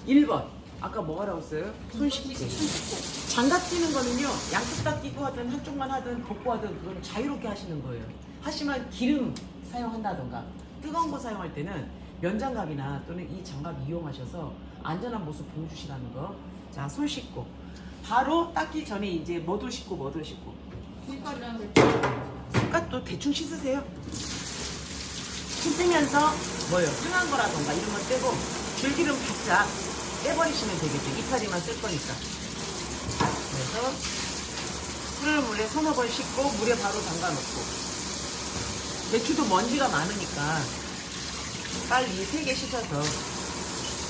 1번. 아까 뭐 하라고 했어요? 손 씻기. 장갑 끼는 거는요, 양쪽 다 끼고 하든 한쪽만 하든 벗고 하든 그건 자유롭게 하시는 거예요. 하지만 기름 사용한다던가 뜨거운 거 사용할 때는 면장갑이나 또는 이 장갑 이용하셔서 안전한 모습 보여주시라는 거. 자, 손 씻고 바로 닦기 전에 이제 뭐도 씻고 뭐도 씻고 손가락도 대충 씻으세요. 씻으면서 뭐요? 상한 거라던가 이런 거 떼고 줄기름 바짝 떼버리시면 되겠죠. 이파리만 쓸 거니까. 그래서 흐르는 물에 서너 번 씻고 물에 바로 담가 놓고, 배추도 먼지가 많으니까 빨리 3개 씻어서.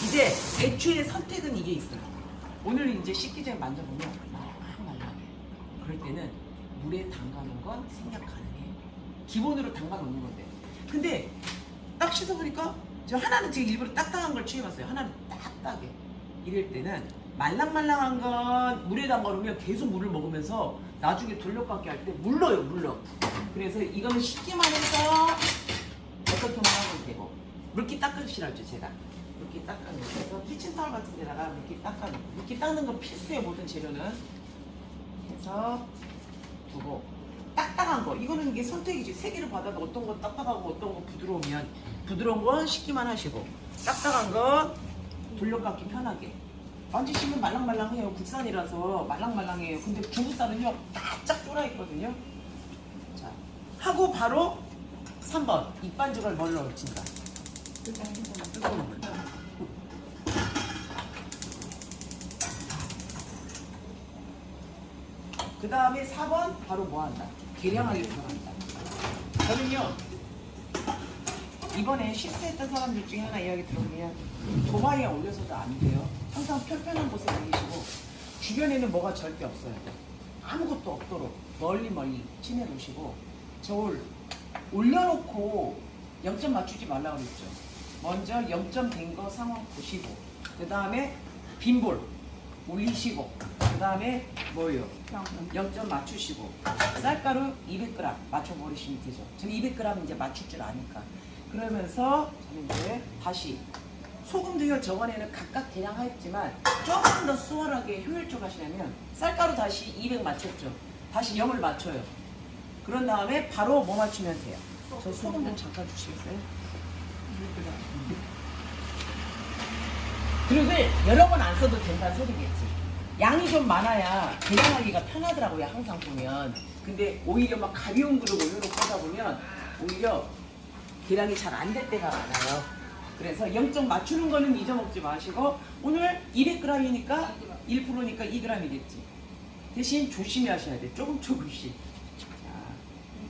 이제 배추의 선택은 이게 있어요. 오늘 이제 씻기 전에 만져보면 말랑말랑해. 그럴 때는 물에 담가 놓은 건 생략 가능해요. 기본으로 담가 놓는 건데. 근데 딱 씻어보니까 저 하나는 지금 일부러 딱딱한 걸 취해봤어요. 하나는 딱딱해. 이럴 때는 말랑말랑한 건 물에 담가 놓으면 계속 물을 먹으면서 나중에 돌려깎기 할 때 물러요, 물러. 그래서 이거는 씻기만 해서 어떻게만 하면 되고, 물기 닦으시라죠, 제가. 물기 닦아놓고 키친타월 같은 데다가 물기 닦아놓고, 물기 닦는 건 필수예요, 모든 재료는. 해서 두고, 딱딱한 거, 이거는 이게 선택이지. 3개를 받아도 어떤 건 딱딱하고 어떤 건 부드러우면 부드러운 건 씻기만 하시고, 딱딱한 건 돌려깎기 편하게. 만지시면 말랑말랑해요. 국산이라서 말랑말랑해요. 근데 중국산은요 바짝 쫄아있거든요. 자, 하고 바로 3번 입반죽을 뭘로 얹힌다. 뜨거운 물. 그 다음에 4번 바로 뭐 한다? 계량하기 들어간다. 저는요 이번에 실수했던 사람들 중에 하나 이야기 들어보면 도마에 올려서도 안 돼요. 항상 편편한 곳에 올리시고 주변에는 뭐가 절대 없어요. 아무것도 없도록 멀리 치내 놓으시고, 저울 올려놓고 0점 맞추지 말라고 그랬죠. 먼저 0점 된 거 상황 보시고, 그 다음에 빈볼 올리시고, 그 다음에 뭐예요? 0점 맞추시고, 쌀가루 200g 맞춰버리시면 되죠. 저는 200g 이제 맞출 줄 아니까. 그러면서 저는 이제 다시 소금도요, 저번에는 각각 대량 하였지만 조금 더 수월하게 효율적으로 하시려면 쌀가루 다시 200 맞췄죠. 다시 0을 맞춰요. 그런 다음에 바로 뭐 맞추면 돼요? 저 소금 좀 잠깐 주시겠어요? 그릇을 여러 번 안 써도 된다는 소리겠지. 양이 좀 많아야 계량하기가 편하더라고요, 항상 보면. 근데 오히려 막 가벼운 그릇 올려놓고 하다 보면 오히려 계량이 잘 안 될 때가 많아요. 그래서 0점 맞추는 거는 잊어먹지 마시고, 오늘 200g이니까 1%니까 2g이 됐지. 대신 조심히 하셔야 돼. 조금씩. 자,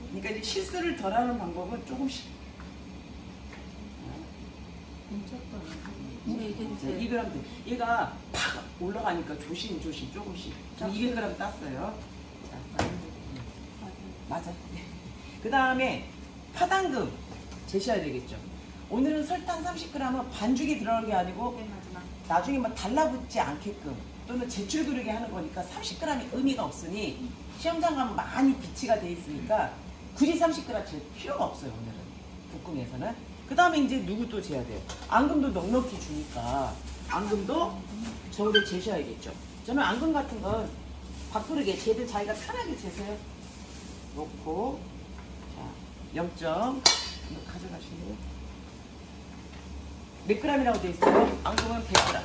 그러니까 이제 실수를 덜하는 방법은 조금씩. 자, 2g. 얘가 팍 올라가니까 조심 조금씩. 저 200g 땄어요. 자, 맞아. 그 다음에 파당금 재셔야 되겠죠. 오늘은 설탕 30g은 반죽이 들어간 게 아니고 나중에 막 달라붙지 않게끔 또는 제출 그르게 하는 거니까 30g이 의미가 없으니, 시험장 가면 많이 비치가 돼 있으니까 굳이 30g 잴 필요가 없어요, 오늘은 볶음에서는. 그 다음에 이제 누구 또 재야 돼요? 앙금도 넉넉히 주니까 앙금도 저울에 재셔야겠죠. 저는 앙금 같은 건 밥그릇에 재든 자기가 편하게 재세요. 놓고, 자, 0점 이거 가져가시고요. 몇 g이라고 되어 있어요? 앙금은 100g.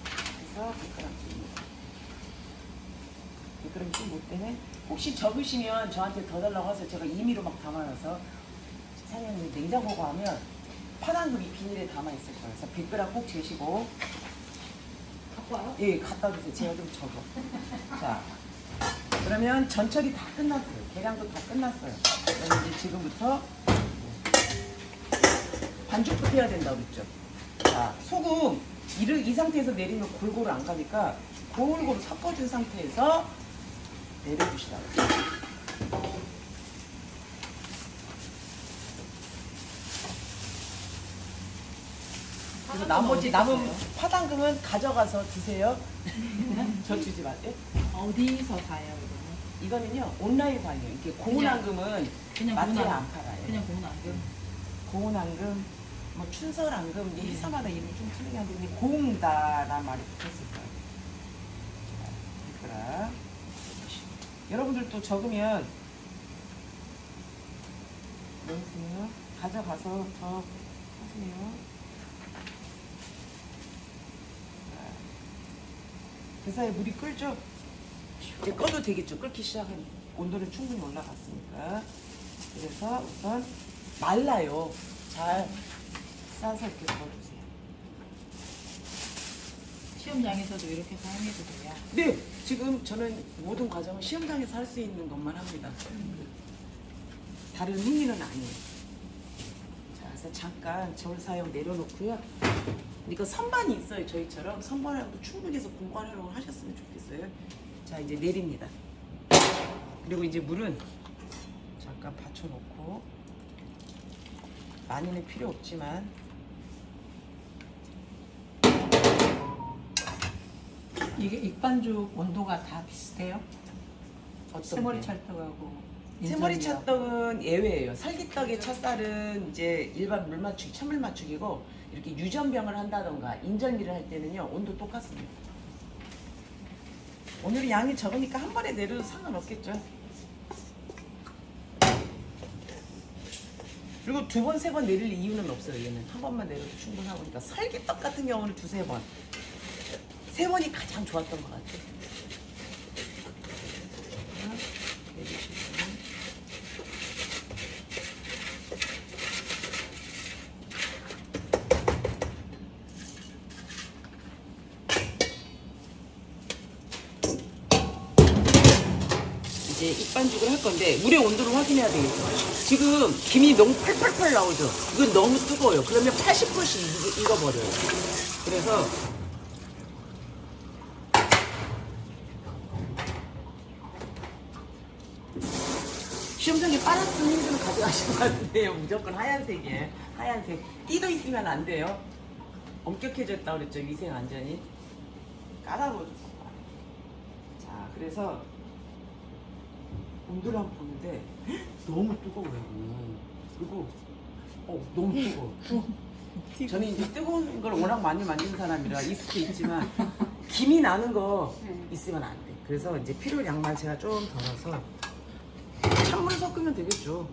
그래서 100g. 100g 좀 못 되네. 혹시 적으시면 저한테 더 달라고 하세요. 제가 임의로 막 담아놔서. 사장님 냉장고 가면 파당금이 비닐에 담아있을 거예요. 그래서 100g 꼭 재시고. 갖고 와요? 예, 갖다 주세요. 제가 좀 적어. 자, 그러면 전철이 다 끝났어요. 계량도 다 끝났어요. 그럼 이제 지금부터 반죽부터 해야 된다고 그랬죠. 자, 소금 이 상태에서 내리면 골고루 안 가니까 골고루 섞어준 상태에서 내려주시라고. 그래서 나머지 남은 파당금은 가져가서 드세요. 저 주지 마세요. 어디서 사요, 이거는? 이거는요 온라인 사요. 이게 고운 앙금은 그냥 마트에 고운 안 팔아요. 그냥 고운 앙금. 고운 앙금 뭐 춘설, 앙금 이게 회사마다 이름이 좀 틀리긴 한데 근데 고흥다란 말이 붙었을 거예요. 자, 100g. 여러분들도 적으면 넣으세요. 가져가서 더 하세요. 대사에 물이 끓죠? 이제 꺼도 되겠죠? 끓기 시작하면 온도는 충분히 올라갔으니까. 그래서 우선 말라요. 잘 싸서 이렇게 넣어주세요. 시험장에서도 이렇게 사용해도 돼요? 네, 지금 저는 모든 과정을 시험장에서 할 수 있는 것만 합니다. 다른 행위는 아니에요. 자, 그래서 잠깐 저울 사용 내려놓고요. 이거 선반이 있어요, 저희처럼. 선반하고 충분히 해서 공간 활용을 하셨으면 좋겠어요. 자, 이제 내립니다. 그리고 이제 물은 잠깐 받쳐놓고 많이는 필요 없지만 이게 익반죽 온도가 다 비슷해요? 어떤 새머리 게? 찰떡하고 새머리 인절미하고. 찰떡은 예외예요. 살기떡의 찹쌀은 이제 일반 물 맞추기, 찬물 맞추기고 이렇게 유전병을 한다던가 인절미를 할 때는요 온도 똑같습니다. 오늘은 양이 적으니까 한 번에 내려도 상관없겠죠. 그리고 두 번, 세 번 내릴 이유는 없어요. 얘는 한 번만 내려도 충분하고. 그러니까 살기떡 같은 경우는 두세 번, 세 번이 가장 좋았던 것 같아요. 내리시고. 이제 익반죽을 할 건데 물의 온도를 확인해야 되겠죠. 지금 김이 너무 팔팔팔 나오죠. 이건 너무 뜨거워요. 그러면 80%씩 익어버려요. 그래서 시험장에 빨았던 힘들을 가져가시면 안 돼요. 무조건 하얀색이에요. 하얀색. 띠도 있으면 안 돼요. 엄격해졌다 그랬죠. 위생 안전이. 까다로워졌어. 자, 그래서 온도를 한번 보는데 너무 뜨거워요. 그리고 너무 뜨거워. 저는 이제 뜨거운 걸 워낙 많이 만든 사람이라 있을 수 있지만 김이 나는 거 있으면 안 돼. 그래서 이제 필요량만 제가 좀 더 넣어서 찬물 섞으면 되겠죠.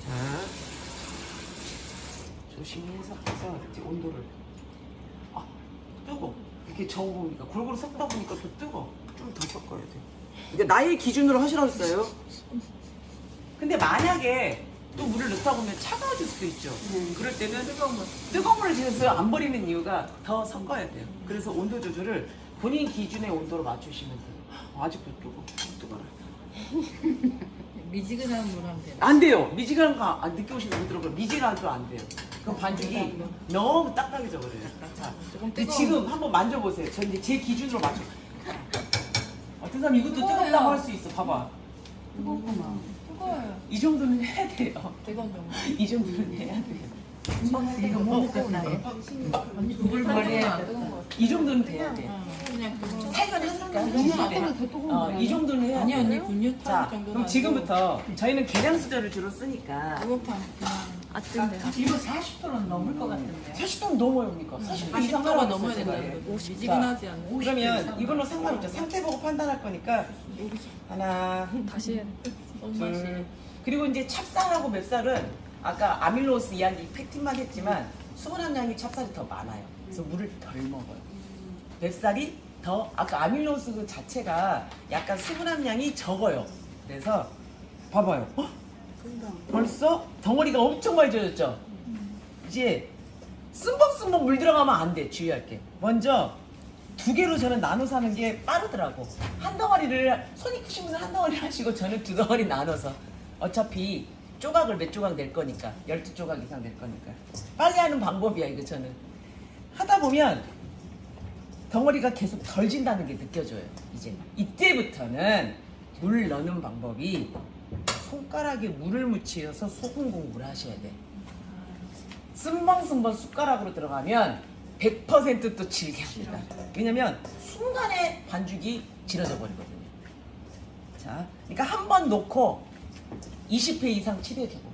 자, 조심히 섞어서 이제 온도를 뜨거. 이렇게 저으니까 골고루 섞다 보니까 또 뜨거. 좀 더 섞어야 돼. 이게 나의 기준으로 하시라고 했어요. 근데 만약에 또 물을 넣다 보면 차가워질 수도 있죠. 그럴 때는 뜨거운 물을 지어서 안 버리는 이유가 더 섞어야 돼요. 그래서 온도 조절을 본인 기준의 온도로 맞추시면 돼요. 아직도 뜨거라. 미지근한 물 하면 돼요? 안 돼요. 미지근한 거 늦게 오시면 못 들어가요. 미지근한도 안 돼요. 그럼 반죽이 너무 딱딱해져 버려요. 자, 근데 지금 한번 만져보세요. 저 이제 제 기준으로 맞춰. 어떤 사람 이것도 뜨겁다고 할 수 있어. 봐봐. 뜨겁구나. 뜨거워요. 이 정도는 해야 돼요. 뜨거운 정도. 이 정도는 해야 돼요. 이거 뭐 먹고 나요? 언니 그걸 버려야 돼. 이 정도는 돼야 돼. 그냥 그거. 살균 하니까. 이 정도는 해야 아니 돼. 언니 분유 자, 타는 정도는 그럼 지금부터 저희는 계량 수저를 주로 쓰니까 무겁한 그냥 이거 40도는 넘을 것 같은데. 40도 넘어요, 그러니까. 40도 이상 40도가 넘어야 된다는 거죠. 미지근하지 않고. 그러면 이걸로 상관없죠. 상태 보고 판단할 거니까 하나, 다시 해야 돼. 둘. 그리고 이제 찹쌀하고 맵쌀은 아까 아밀로스 이야기 팩틴만 했지만 수분 함량이 찹쌀이 더 많아요. 그래서 물을 덜 먹어요. 맵쌀이 더 아까 아밀로스 그 자체가 약간 수분 함량이 적어요. 그래서 봐봐요. 벌써 덩어리가 엄청 많이 젖었죠. 이제 쓴벅쓴벅 물 들어가면 안 돼. 주의할 게. 먼저 두 개로 저는 나눠서 하는 게 빠르더라고. 한 덩어리를 손이 크신 분은 한 덩어리 하시고 저는 두 덩어리 나눠서 어차피 조각을 몇 조각 낼 거니까 12조각 이상 낼 거니까 빨리 하는 방법이야 이거. 저는 하다 보면 덩어리가 계속 덜 진다는 게 느껴져요. 이제 이때부터는 물 넣는 방법이 손가락에 물을 묻혀서 소금 공부를 하셔야 돼. 쓴방쓴번 숟가락으로 들어가면 100%또 질게 합니다. 왜냐면 순간에 반죽이 질어져 버리거든요. 자, 그러니까 한 번 놓고 20회 이상 치대주고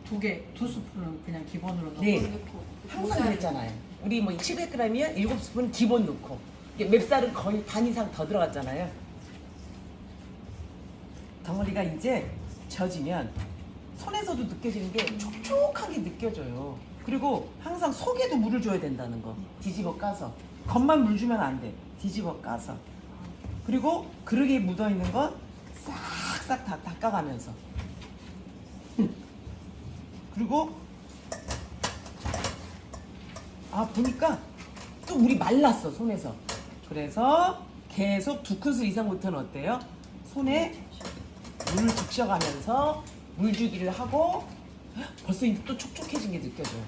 두 스푼은 그냥 기본으로 넣고. 네. 항상 그랬잖아요. 우리 뭐 700g이면 7스푼 기본 넣고 이게 맵쌀은 거의 반 이상 더 들어갔잖아요. 덩어리가 이제 져지면 손에서도 느껴지는 게 촉촉하게 느껴져요. 그리고 항상 속에도 물을 줘야 된다는 거. 뒤집어 까서. 겉만 물 주면 안 돼. 뒤집어 까서. 그리고 그릇에 묻어있는 건 싹싹 다 닦아가면서. 그리고 보니까 또 물이 말랐어 손에서. 그래서 계속 2큰술 이상부터는 어때요? 손에 물을 적셔가면서 물주기를 하고 벌써 이제 또 촉촉해진 게 느껴져요.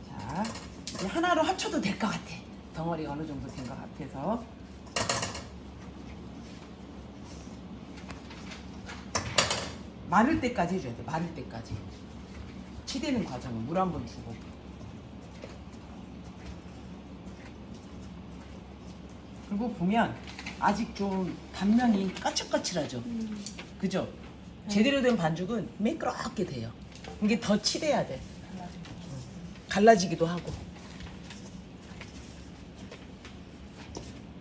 자, 이제 하나로 합쳐도 될 것 같아. 덩어리가 어느 정도 된 것 같아서. 마를 때까지 해줘야 돼. 마를 때까지. 치대는 과정은 물 한 번 주고. 그리고 보면 아직 좀 단면이 까칠까칠하죠. 그죠? 제대로 된 반죽은 매끄럽게 돼요. 이게 더 치대야 돼. 갈라지기도 하고.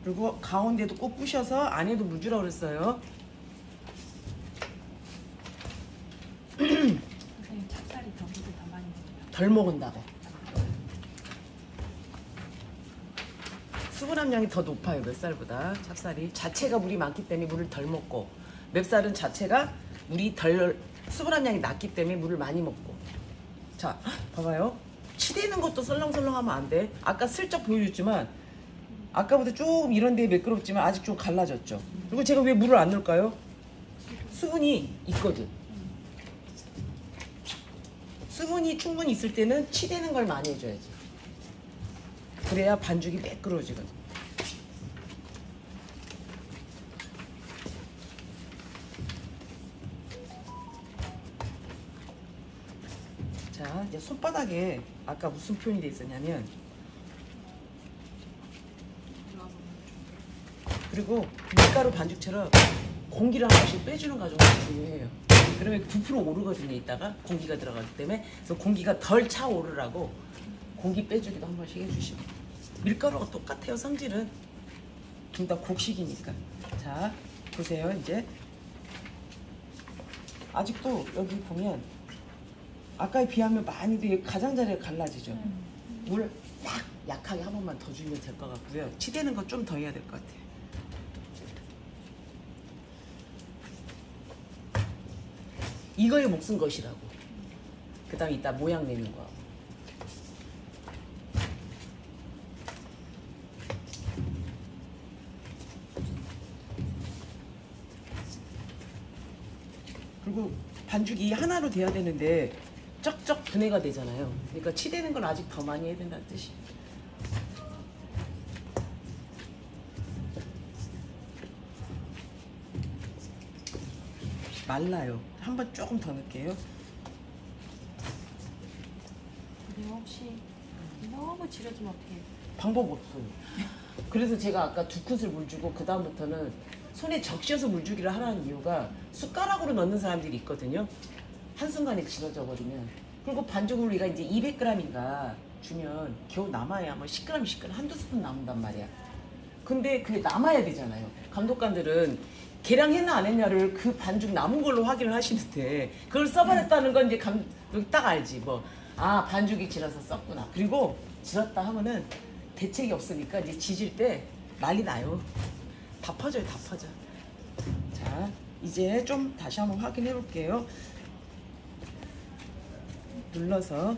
그리고 가운데도 꼭 부셔서 안에도 물 주라고 그랬어요. 선생님 찹쌀이 더 물을 더 많이 먹어요. 덜 먹은다고. 수분 함량이 더 높아요. 맵쌀보다. 찹쌀이 자체가 물이 많기 때문에 물을 덜 먹고, 맵쌀은 자체가 물이 덜 수분 함량이 낮기 때문에 물을 많이 먹고. 자, 봐봐요. 치대는 것도 설렁설렁하면 안 돼. 아까 슬쩍 보여줬지만 아까보다 조금 이런 데에 매끄럽지만 아직 좀 갈라졌죠. 그리고 제가 왜 물을 안 넣을까요? 수분이 있거든. 수분이 충분히 있을 때는 치대는 걸 많이 해줘야지. 그래야 반죽이 매끄러워지거든. 자, 이제 손바닥에 아까 무슨 표현이 돼 있었냐면, 그리고 밀가루 반죽처럼 공기를 한 번씩 빼주는 과정이 중요해요. 그러면 부풀어 오르거든요. 이따가 공기가 들어가기 때문에. 그래서 공기가 덜 차오르라고 공기 빼주기도 한 번씩 해주시고. 밀가루가 똑같아요. 성질은 둘 다 곡식이니까. 자, 보세요. 이제 아직도 여기 보면 아까에 비하면 많이도 가장자리가 갈라지죠. 물 딱 약하게 한 번만 더 주면 될 것 같고요. 치대는 거 좀 더 해야 될 것 같아요. 이거에 목숨 것이라고. 그 다음에 이따 모양 내는 거. 그리고 반죽이 하나로 돼야 되는데 쩍쩍 분해가 되잖아요. 그러니까 치대는 건 아직 더 많이 해야 된다는 뜻이. 말라요. 한번 조금 더 넣을게요. 근데 혹시 너무 지려지면 어떻게 해요? 방법 없어요. 그래서 제가 아까 2큰술 물 주고 그 다음부터는 손에 적셔서 물 주기를 하라는 이유가, 숟가락으로 넣는 사람들이 있거든요. 한순간에 질어져 버리면. 그리고 반죽을 우리가 이제 200g인가 주면 겨우 남아야 뭐 10g, 10g 한두 스푼 남는단 말이야. 근데 그게 남아야 되잖아요. 감독관들은 계량했나 안 했냐를 그 반죽 남은 걸로 확인을 하시는데, 그걸 써버렸다는 건 이제 감독이 딱 알지. 뭐, 반죽이 질어서 썼구나. 그리고 질었다 하면은 대책이 없으니까 이제 지질 때 난리 나요. 다 퍼져요. 다 퍼져. 자, 이제 좀 다시 한번 확인해 볼게요. 눌러서.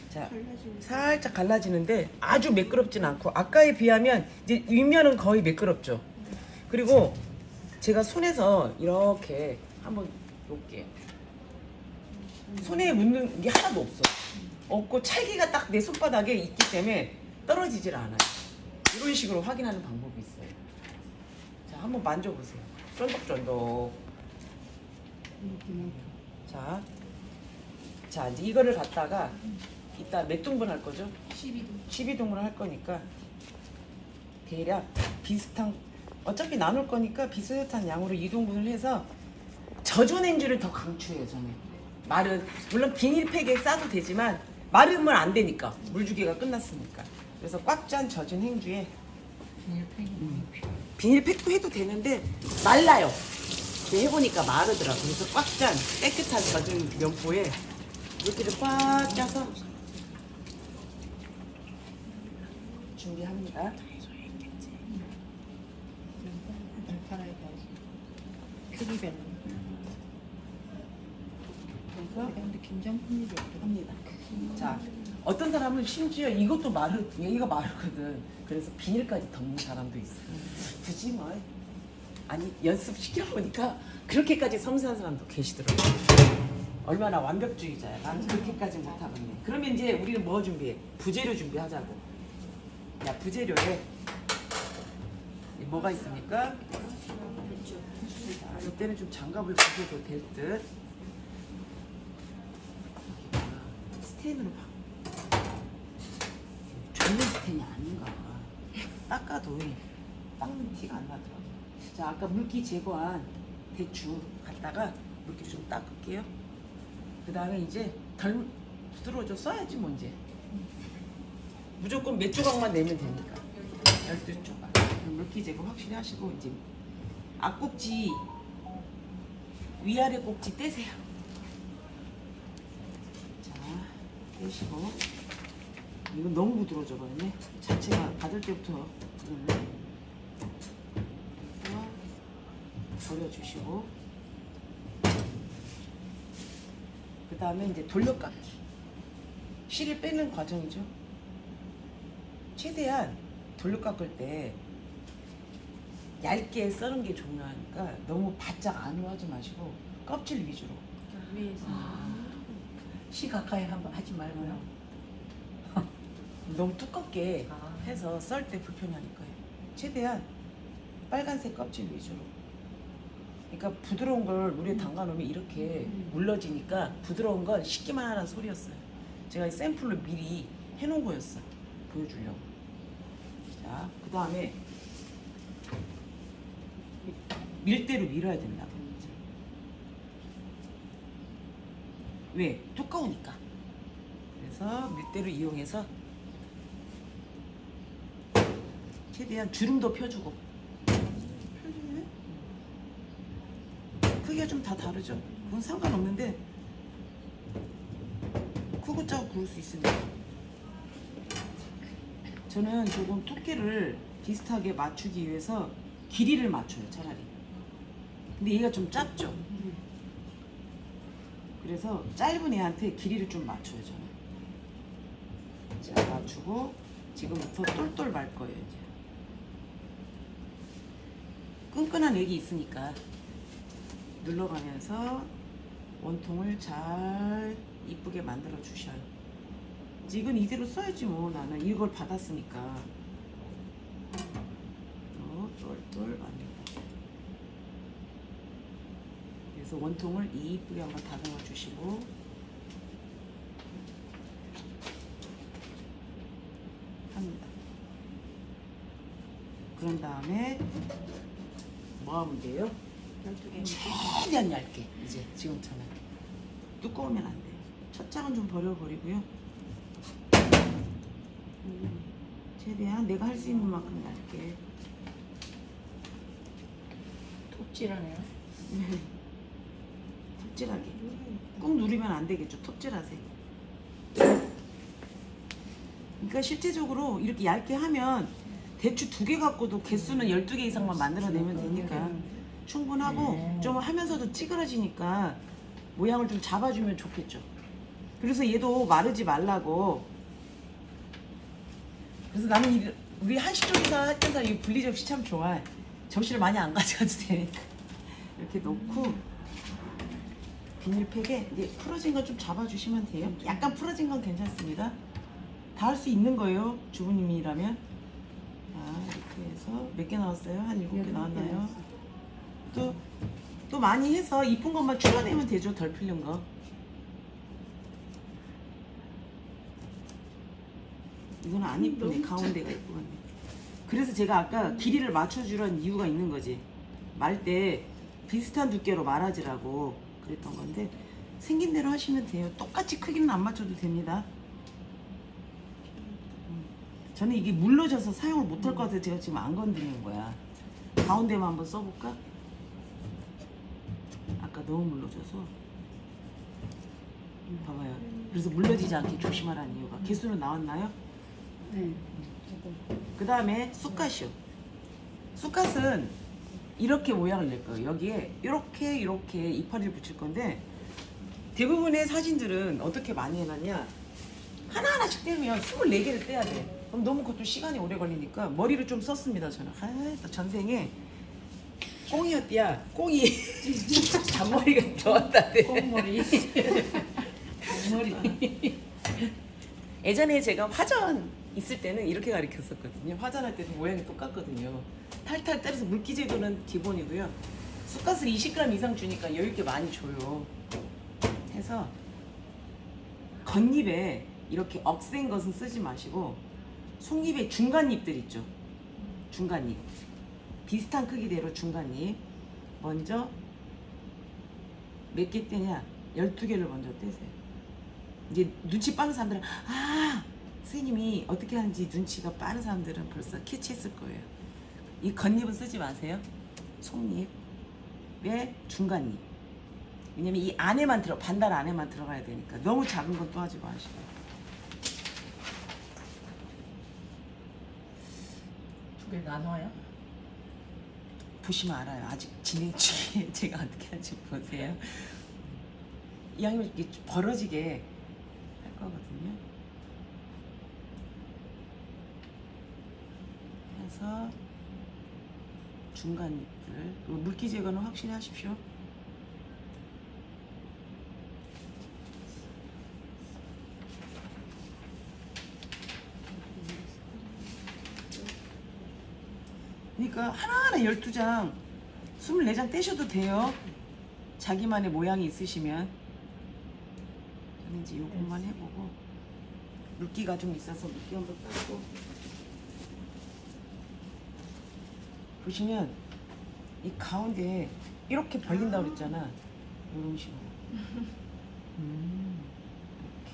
자, 살짝 갈라지는데 아주 매끄럽진 않고, 아까에 비하면 이제 윗면은 거의 매끄럽죠. 그리고 제가 손에서 이렇게 한번 놓을게요. 손에 묻는 게 하나도 없어. 없고 찰기가 딱 내 손바닥에 있기 때문에 떨어지질 않아요. 이런 식으로 확인하는 방법이 있어요. 자, 한번 만져보세요. 쫀득쫀득. 자, 이제 이거를 갖다가 이따 몇 등분 할 거죠? 12등분 할 거니까 대략 비슷한, 어차피 나눌 거니까 비슷한 양으로 2등분을 해서 젖은 행주를 더 강추해요 저는. 마른 물론 비닐팩에 싸도 되지만 마르면 안 되니까 물주기가 끝났으니까. 그래서 꽉 짠 젖은 행주에 비닐팩도 해도 되는데 말라요. 해보니까 마르더라고. 그래서 꽉 짠 깨끗한 젖은 면포에 물기를 꽉 짜서 준비합니다. 크기별로. 그래서 근데 김장품이 없더라고. 합니다. 자, 어떤 사람은 심지어 이것도 얘가 마르거든. 그래서 비닐까지 덮는 사람도 있어. 굳이 뭐 아니 연습 시켜보니까 그렇게까지 섬세한 사람도 계시더라고. 얼마나 완벽주의자야. 나는 그렇게까지 못하겠네. 그러면 이제 우리는 뭐 준비해? 부재료 준비하자고. 야, 부재료에 뭐가 있습니까? 자, 이때는 좀 장갑을 벗어도 될 듯. 스텐으로 봐. 좋은 스텐이 아닌가 봐. 닦아도 닦는 티가 안 나더라고. 자, 아까 물기 제거한 대추 갖다가 물기 좀 닦을게요. 그 다음에 이제 덜 부드러워져 써야지 뭐 이제. 무조건 몇 조각만 내면 되니까. 12조각. 물기 제거 확실히 하시고 이제 앞꼭지 위아래 꼭지 떼세요. 자, 떼시고 이건 너무 부드러워져 버렸네. 자체가 받을 때부터 부드럽네. 버려주시고 그 다음에 이제 돌려깎기. 실을 빼는 과정이죠. 최대한 돌려깎을 때 얇게 써는 게 중요하니까 너무 바짝 안으로 하지 마시고 껍질 위주로. 위에서. 시 가까이 한번 하지 말고요. 너무 두껍게 아. 해서 썰 때 불편하니까요. 최대한 빨간색 껍질 위주로. 그러니까 부드러운 걸 물에 담가 놓으면 이렇게 물러지니까 부드러운 건 식기만 하라는 소리였어요. 제가 샘플로 미리 해놓은 거였어. 보여주려고. 자, 그 다음에 밀대로 밀어야 된다고. 왜? 두꺼우니까. 그래서 밀대로 이용해서 최대한 주름도 펴주고. 펴주네? 크기가 좀 다 다르죠? 그건 상관없는데 크고 작고 그럴 수 있으니까. 저는 조금 두께를 비슷하게 맞추기 위해서 길이를 맞춰요, 차라리. 근데 얘가 좀 짧죠? 그래서 짧은 애한테 길이를 좀 맞춰요, 저는. 자, 맞추고 지금부터 똘똘 말 거예요, 이제. 끈끈한 액이 있으니까 눌러가면서 원통을 잘 이쁘게 만들어 주셔요. 이건 이대로 써야지 뭐. 나는 이걸 받았으니까. 똘똘 만들다. 그래서 원통을 이쁘게 한번 다듬어 주시고 합니다. 그런 다음에 뭐 하면 돼요? 12개. 최대한 얇게. 이제 지금처럼 두꺼우면 안 돼요. 첫 장은 좀 버려버리고요. 최대한 내가 할 수 있는 만큼 얇게. 톱질하네요. 톱질하게. 꾹 누르면 안 되겠죠. 톱질하세요. 그러니까 실제적으로 이렇게 얇게 하면 대추 2개 갖고도 개수는 12개 이상만 만들어내면 되니까 충분하고 좀 하면서도 찌그러지니까 모양을 좀 잡아주면 좋겠죠. 그래서 얘도 마르지 말라고. 그래서 나는 우리 한식점에서 했던 사람 이 분리 접시 참 좋아해. 접시를 많이 안 가져가도 되니까 이렇게 넣고 비닐팩에 이제 풀어진 거 좀 잡아주시면 돼요. 약간 풀어진 건 괜찮습니다. 다 할 수 있는 거예요, 주부님이라면. 자, 이렇게 해서 몇 개 나왔어요? 한 7개 나왔나요? 또 많이 해서 이쁜 것만 추가되면 되죠, 덜 풀린 거. 이거는 안 이쁘네, 가운데가 이쁘네. 그래서 제가 아까 길이를 맞춰주라는 이유가 있는 거지. 말 때 비슷한 두께로 말아지라고 그랬던 건데 생긴 대로 하시면 돼요. 똑같이 크기는 안 맞춰도 됩니다. 저는 이게 물러져서 사용을 못할 것 같아서 제가 지금 안 건드리는 거야. 가운데만 한번 써볼까? 아까 너무 물러져서 봐봐요. 그래서 물러지지 않게 조심하라는 이유가 개수는 나왔나요? 네. 그 다음에 쑥갓이요. 쑥갓은 이렇게 모양을 낼 거예요. 여기에 이렇게 이파리를 붙일 건데 대부분의 사진들은 어떻게 많이 해놨냐, 하나하나씩 떼면 24개를 떼야 돼. 그럼 너무 그것도 시간이 오래 걸리니까 머리를 좀 썼습니다. 저는 전생에 꽁이었디야. 꽁이 잔머리가 좋았다 돼. 꽁머리. 잔머리. 예전에 제가 화전 있을 때는 이렇게 가르쳤었거든요. 화전할 때도 모양이 똑같거든요. 탈탈 때려서 물기 제거는 기본이고요. 쑥갓을 20g 이상 주니까 여유 있게 많이 줘요. 해서 겉잎에 이렇게 억센 것은 쓰지 마시고 속잎에 중간잎들 있죠. 중간잎. 비슷한 크기대로 중간잎 먼저 몇 개 떼냐? 12개를 먼저 떼세요. 이제 눈치 빠른 사람들은 선생님이 어떻게 하는지 눈치가 빠른 사람들은 벌써 캐치했을 거예요. 이 겉잎은 쓰지 마세요. 속잎에 중간잎. 왜냐면 이 안에만 반달 안에만 들어가야 되니까 너무 작은 건 또 하지 마시고. 두 개 나눠요? 보시면 알아요. 아직 진행 중에 제가 어떻게 하는지 보세요. 이 양이 이렇게 벌어지게 할 거거든요. 해서 중간잎들 물기 제거는 확실히 하십시오. 그러니까 하나하나 12장, 24장 떼셔도 돼요. 자기만의 모양이 있으시면. 저는 이제 요것만 해보고 물기가 좀 있어서 물기 한번 빼고. 보시면 이 가운데 이렇게 벌린다고 그랬잖아. 이런 식으로. 이렇게.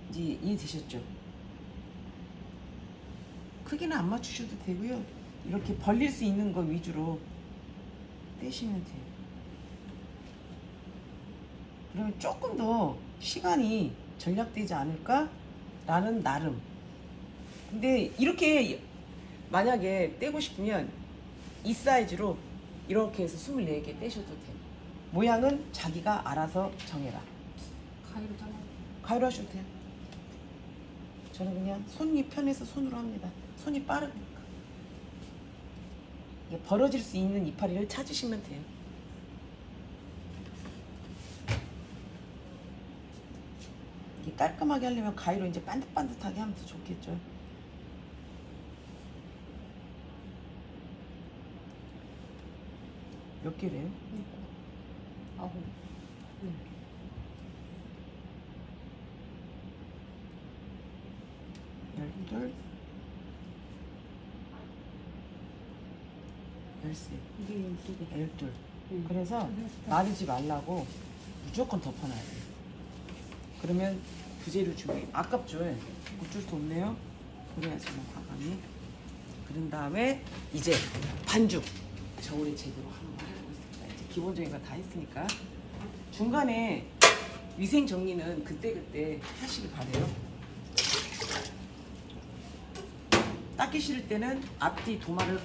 이제 이해되셨죠? 크기는 안 맞추셔도 되고요. 이렇게 벌릴 수 있는 거 위주로 떼시면 돼요. 그러면 조금 더 시간이 절약되지 않을까라는 나름. 근데 이렇게 만약에 떼고 싶으면 이 사이즈로 이렇게 해서 24개 떼셔도 돼요. 모양은 자기가 알아서 정해라. 가위로 잘라. 가위로 하셔도 돼요. 저는 그냥 손이 편해서 손으로 합니다. 손이 빠르니까. 이게 벌어질 수 있는 이파리를 찾으시면 돼요. 이게 깔끔하게 하려면 가위로 이제 반듯반듯하게 하면 더 좋겠죠. 몇 개래요? 9. 12, 13, 이게 12개. 12. 그래서 마르지 말라고 무조건 덮어놔야 돼요. 그러면 부재료 준비 아깝죠. 어쩔 수 없네요. 그래야지만 과감히. 그런 다음에 이제 반죽 저울에 제대로 한번 해보겠습니다. 이제 기본적인 거 다 했으니까 중간에 위생 정리는 그때그때 하시길 바래요. 닦기 싫을 때는 앞뒤 도마를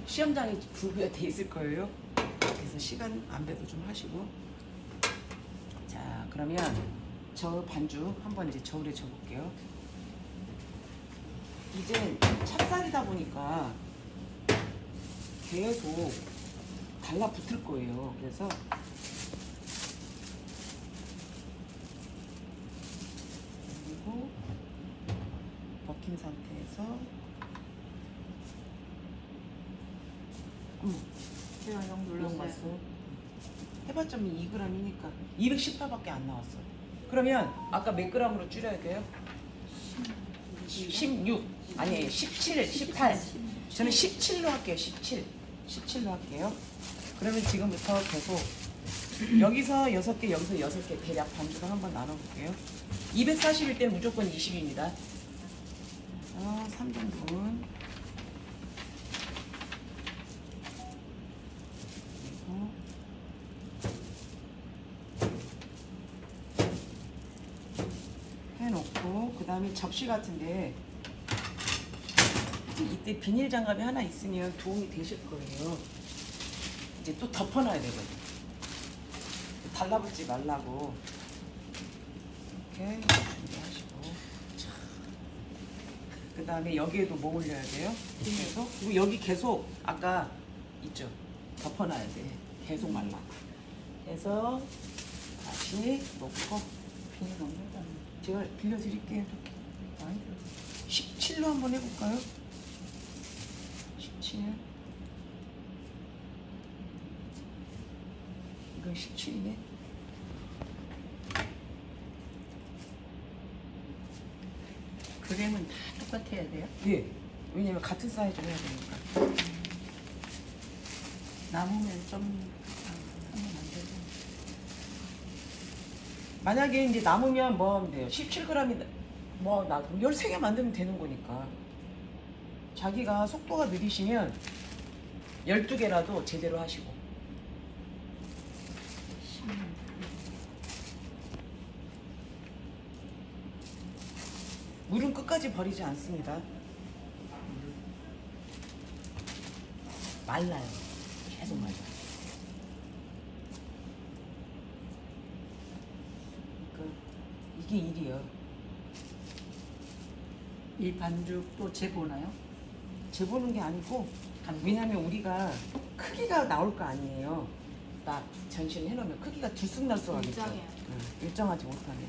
시험장에 구비가 돼 있을 거예요. 그래서 시간 안배도 좀 하시고. 자, 그러면 저 반죽 한번 이제 저울에 줘볼게요. 이제 찹쌀이다 보니까 계속 달라붙을 거예요. 그래서 그리고 벗긴 상태에서 제가 영 눌렀어요. 해봤자 2g이니까 218밖에 안 나왔어. 그러면 아까 몇 g으로 줄여야 돼요? 16 아니 17, 18. 저는 17로 할게요. 17로 할게요. 그러면 지금부터 계속 여기서 6개, 여기서 6개 대략 반죽을 한번 나눠볼게요. 240일 때는 무조건 20입니다. 3등분. 해놓고 그 다음에 접시 같은데 이때 비닐 장갑이 하나 있으면 도움이 되실 거예요. 이제 또 덮어놔야 되거든요. 달라붙지 말라고 이렇게 준비하시고, 그 다음에 여기에도 뭐 올려야 돼요? 계속. 그리고 여기 계속 아까 있죠? 덮어놔야 돼. 계속 말라. 그래서 다시 놓고 비닐 없는다. 제가 빌려드릴게요. 많이 17로 한번 해볼까요? 17. 이건 17이네. 그램은 다 똑같아야 돼요? 네. 왜냐면 같은 사이즈로 해야 되니까. 남으면 좀 하면 안 되고. 만약에 이제 남으면 뭐 하면 돼요? 17g이 뭐 나 13개 만들면 되는 거니까. 자기가 속도가 느리시면 12개라도 제대로 하시고. 물은 끝까지 버리지 않습니다. 말라요. 계속 말라요. 그러니까 이게 일이에요. 이 반죽도 재보나요? 재보는 게 아니고, 왜냐면 우리가 크기가 나올 거 아니에요. 딱 전시를 해놓으면 크기가 들쑥날쑥하겠죠. 일정해요. 일정하지 못하네.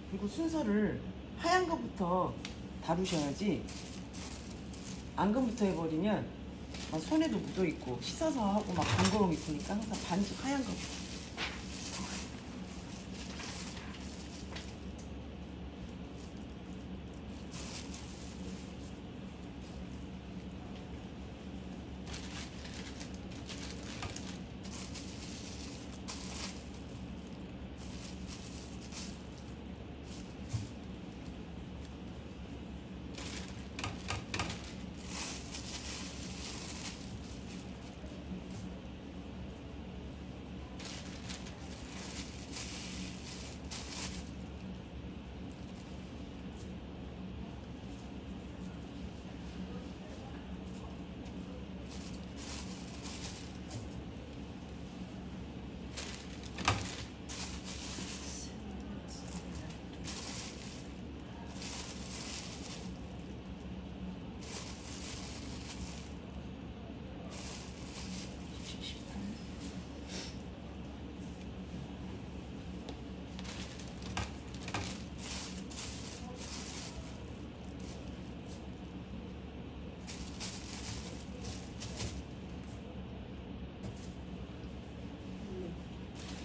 그리고 순서를 하얀 것부터 다루셔야지, 앙금부터 해버리면 막 손에도 묻어있고 씻어서 하고 막 번거로움 있으니까 항상 반죽 하얀 거.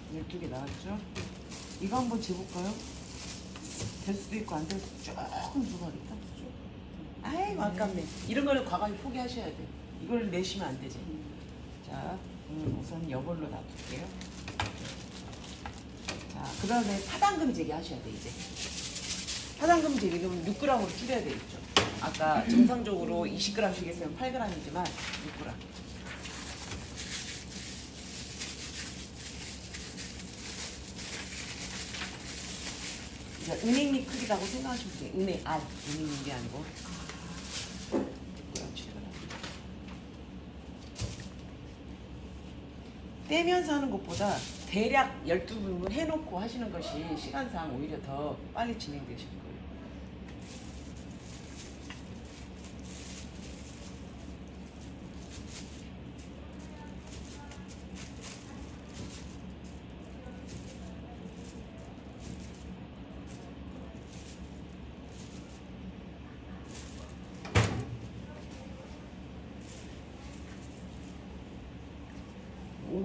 네, 12개 나왔죠? 이거 한번 재볼까요? 될 수도 있고 안 될 수도 조금 누가겠다. 아이고 아깝네. 이런 거는 과감히 포기하셔야 돼. 이걸 내시면 안 되지. 자, 우선 이걸로 놔둘게요. 자, 그 다음에 파당금 재기 하셔야 돼, 이제. 파당금 재기는 6g으로 줄여야 되겠죠. 아까 정상적으로 20g씩 했으면 8g이지만 6g. 은행잎 크기라고 생각하시면 돼요. 은행잎이 아니고. 떼면서 하는 것보다 대략 12분을 해놓고 하시는 것이 시간상 오히려 더 빨리 진행되실 거예요.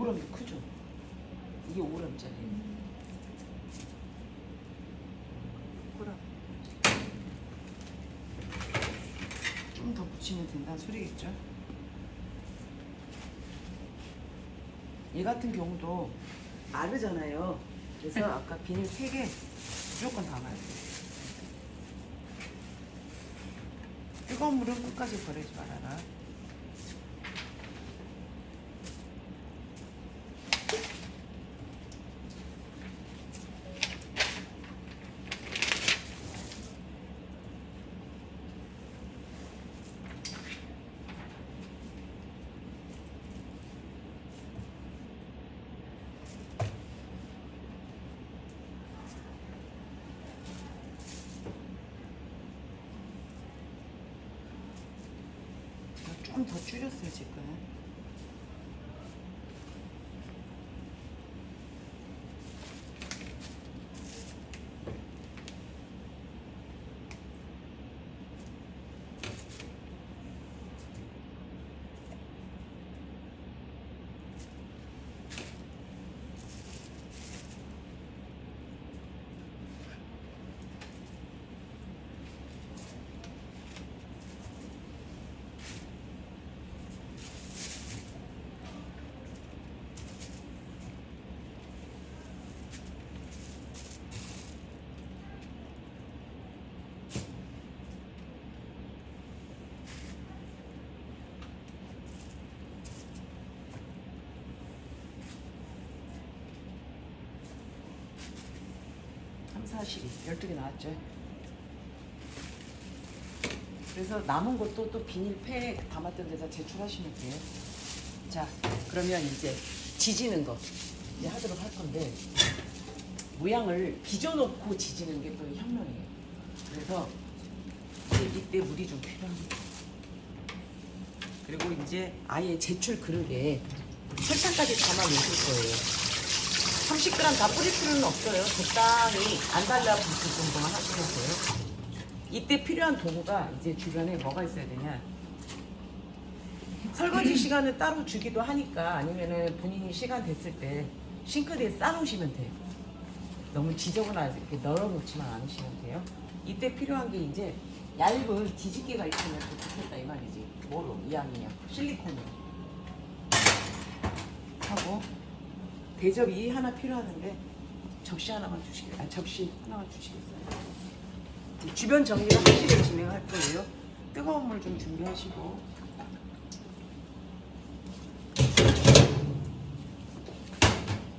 도 크죠? 이게 5g짜리예요. 된다는 소리겠죠. 얘 같은 경우도 마르잖아요. 그래서 아까 비닐 3개 무조건 담아야 돼요. 뜨거운 물은 끝까지 버리지 말아라. 좀 더 줄였어요 지금. 사실이 12개 나왔죠. 그래서 남은 것도 또 비닐팩 담았던 데다 제출하시면 돼요. 자, 그러면 이제 지지는 거 이제 하도록 할 건데, 모양을 빚어놓고 지지는 게 또 혁명이에요. 그래서 이때 물이 좀 필요합니다. 그리고 이제 아예 제출 그릇에 설탕까지 담아 놓으실 거예요. 30g 다 뿌릴 필요는 없어요. 적당히 안 달라붙을 정도만 하시면 돼요. 이때 필요한 도구가 이제 주변에 뭐가 있어야 되냐. 설거지 시간을 따로 주기도 하니까, 아니면은 본인이 시간 됐을 때 싱크대에 싸놓으시면 돼요. 너무 지저분하게 이렇게 널어놓지만 않으시면 돼요. 이때 필요한 게 이제 얇은 뒤집개가 있으면 또 좋겠다 이 말이지. 뭐로? 이왕이면 실리콘으로 하고, 대접이 하나 필요하는데 접시 하나만 주시겠어요? 접시 하나만 주시겠어요? 주변 정리를 하시게 진행할 거예요. 뜨거운 물 좀 준비하시고,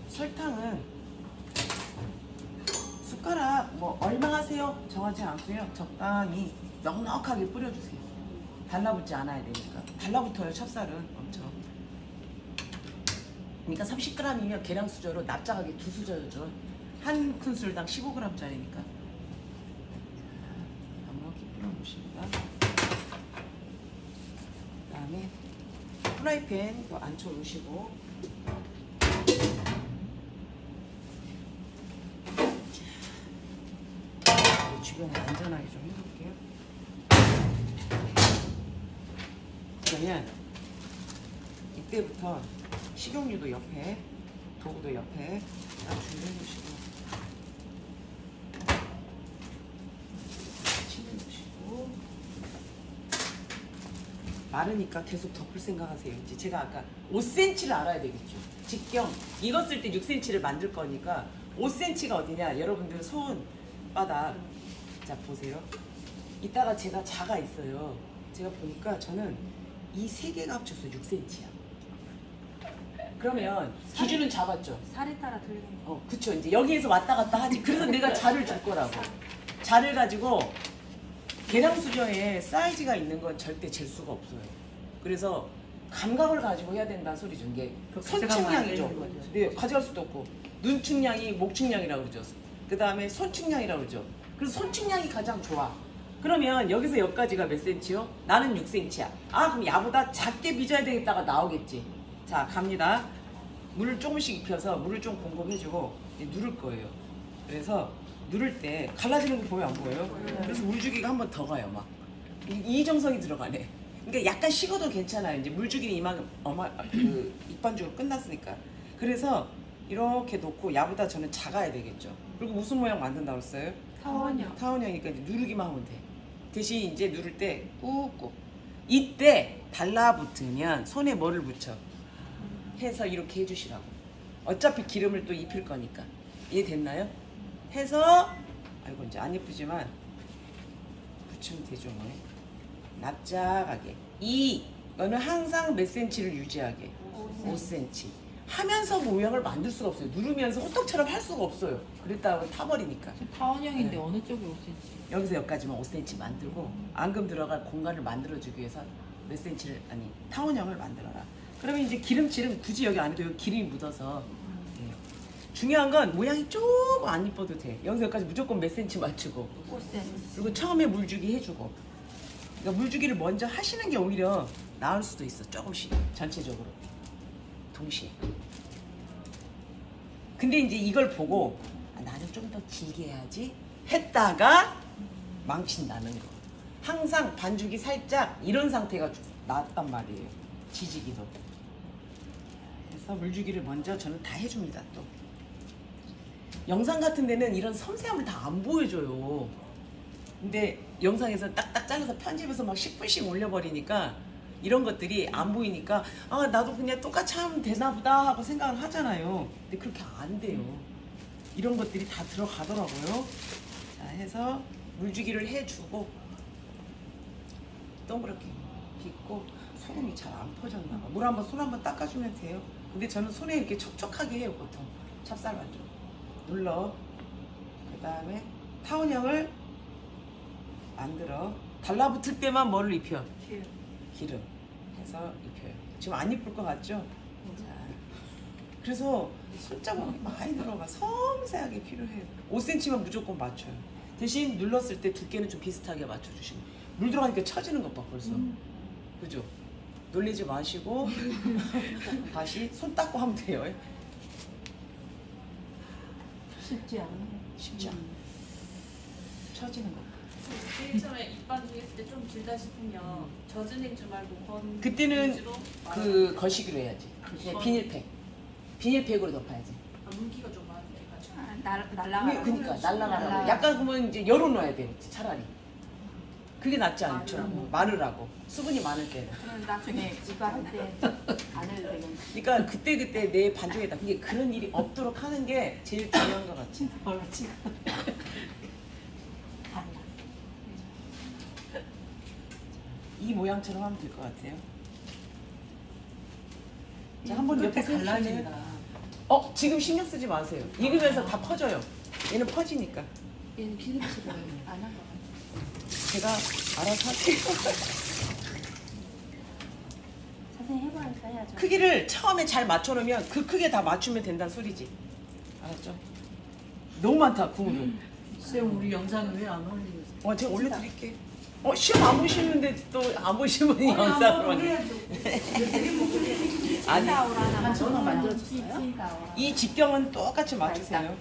설탕은 숟가락 뭐 얼마 하세요? 정하지 않고요. 적당히 넉넉하게 뿌려주세요. 달라붙지 않아야 되니까. 달라붙어요, 찹쌀은 엄청. 그러니까 30g이면 계량 수저로 납작하게 2수저죠. 한 큰술당 15g짜리니까. 넉넉히 뿌려놓으십니다. 그 다음에 프라이팬 또 안쳐 놓으시고, 주변에 안전하게 좀 해볼게요. 그러면 이때부터 식용유도 옆에, 도구도 옆에 딱 준비해 주시고, 침을 넣으시고, 마르니까 계속 덮을 생각하세요. 이제 제가 아까 5cm를 알아야 되겠죠. 직경 이거 쓸 때 6cm를 만들 거니까 5cm가 어디냐? 여러분들 손바닥, 자 보세요. 이따가 제가 자가 있어요. 제가 보니까 저는 이 3개가 합쳐서 6cm야. 그러면 기준은 잡았죠? 살에 따라 틀리겠네요. 그쵸. 이제 여기에서 왔다 갔다 하지. 그래서 내가 자를 줄 거라고. 자를 가지고 계량 수저에 사이즈가 있는 건 절대 잴 수가 없어요. 그래서 감각을 가지고 해야 된다는 소리죠. 이게 손측량이죠. 네, 가져갈 수도 없고, 눈측량이 목측량이라고 그러죠. 그 다음에 손측량이라고 그러죠. 그래서 손측량이 가장 좋아. 그러면 여기서 여기까지가 몇 cm요? 나는 6cm야. 아, 그럼 야보다 작게 빚어야 되겠다가 나오겠지. 자, 갑니다. 물을 조금씩 입혀서 물을 좀 공급해주고 이제 누를 거예요. 그래서 누를 때 갈라지는 거 보면 안 보여요? 그래서 물주기가 한 번 더 가요. 막 이 정성이 들어가네. 그러니까 약간 식어도 괜찮아요. 이제 물주기는 이만큼 입반죽으로 끝났으니까. 그래서 이렇게 놓고, 야보다 저는 작아야 되겠죠. 그리고 무슨 모양 만든다고 했어요? 타원형. 타원형이니까 이제 누르기만 하면 돼. 대신 이제 누를 때 꾹꾹. 이때 달라붙으면 손에 뭐를 묻혀? 해서 이렇게 해주시라고. 어차피 기름을 또 입힐 거니까. 이해됐나요? 해서 아이고 이제 안 예쁘지만 붙이면 되죠 뭐. 납작하게. 이거는 항상 몇 센치를 유지하게? 5cm. 하면서 모양을 만들 수가 없어요. 누르면서 호떡처럼 할 수가 없어요. 그랬다가 타버리니까. 타원형인데 네. 어느 쪽이 5cm? 여기서 여기까지만 5cm 만들고 앙금 들어갈 공간을 만들어주기 위해서 몇 cm를 아니 타원형을 만들어라. 그러면 이제 기름칠은 굳이 여기 안 해도 여기 기름이 묻어서 돼요. 중요한 건 모양이 조금 안 이뻐도 돼. 여기서 여기까지 무조건 몇 cm 맞추고 5cm. 그리고 처음에 물주기 해주고. 그러니까 물주기를 먼저 하시는 게 오히려 나을 수도 있어. 조금씩 전체적으로 동시에. 근데 이제 이걸 보고 아, 나는 좀 더 길게 해야지 했다가 망친다는 거. 항상 반죽이 살짝 이런 상태가 나왔단 말이에요. 지지기도. 그래서 물주기를 먼저 저는 다 해줍니다. 또 영상 같은 데는 이런 섬세함을 다 안 보여줘요. 근데 영상에서 딱딱 잘라서 편집해서 막 10분씩 올려버리니까 이런 것들이 안 보이니까 아 나도 그냥 똑같이 하면 되나 보다 하고 생각을 하잖아요. 근데 그렇게 안 돼요. 이런 것들이 다 들어가더라고요. 자 해서 물주기를 해주고 동그랗게 빚고 소금이 잘 안 퍼졌나 봐. 물 한번 손 한번 닦아주면 돼요. 근데 저는 손에 이렇게 촉촉하게 해요 보통. 찹쌀 반죽 눌러. 그 다음에 타원형을 만들어. 달라붙을 때만 뭐를 입혀? 기름 해서 입혀요. 지금 안 이쁠 것 같죠? 자, 그래서 손자국이 많이 들어가 섬세하게 필요해요. 5cm만 무조건 맞춰요. 대신 눌렀을 때 두께는 좀 비슷하게 맞춰주시고. 물 들어가니까 처지는 것 봐 벌써. 그죠? 놀리지 마시고 다시 손 닦고 하면 돼요. 쉽지 않네. 쉽지 않아. 처지는 것 봐. 제일 처음에 입반죽 했을 때 좀 길다 싶으면 젖은 행주 말고 건 그때는 행주로 그 거시기로 해야지. 그냥 비닐팩. 비닐팩으로 덮어야지. 물기가 좀 많이 돼가지고 날라가. 그러니까 날라가라고. 약간 그러면 이제 열어놔야 돼. 차라리. 그게 낫지 않죠? 마르라고. 수분이 많을 때는. 그럼 나중에 이거 할 때 안 해도 되겠네. 그러니까 그때 내 반죽에다 그게 그런 일이 없도록 하는 게 제일 중요한 것 같지. 얼지. 이 모양처럼 하면 될 것 같아요. 자, 한번 옆에 갈라진다. 세우시면 지금 신경 쓰지 마세요. 익으면서 다 퍼져요. 얘는 퍼지니까. 얘는 기름칠을 안 한 거 같아. 제가 알아서 할게요. 선생님 해보니까 해야죠. 크기를 처음에 잘 맞춰놓으면 그 크게 다 맞추면 된다는 소리지. 알았죠? 너무 많다, 국물. 쌤 우리 영상을 왜 안 올리세요? 제가 올려드릴게. 시험 안 보시는데 또 안 보신 분이 영상으로 아니, 하나 전화 만들어줬어요? 이 직경은 똑같이 맞추세요.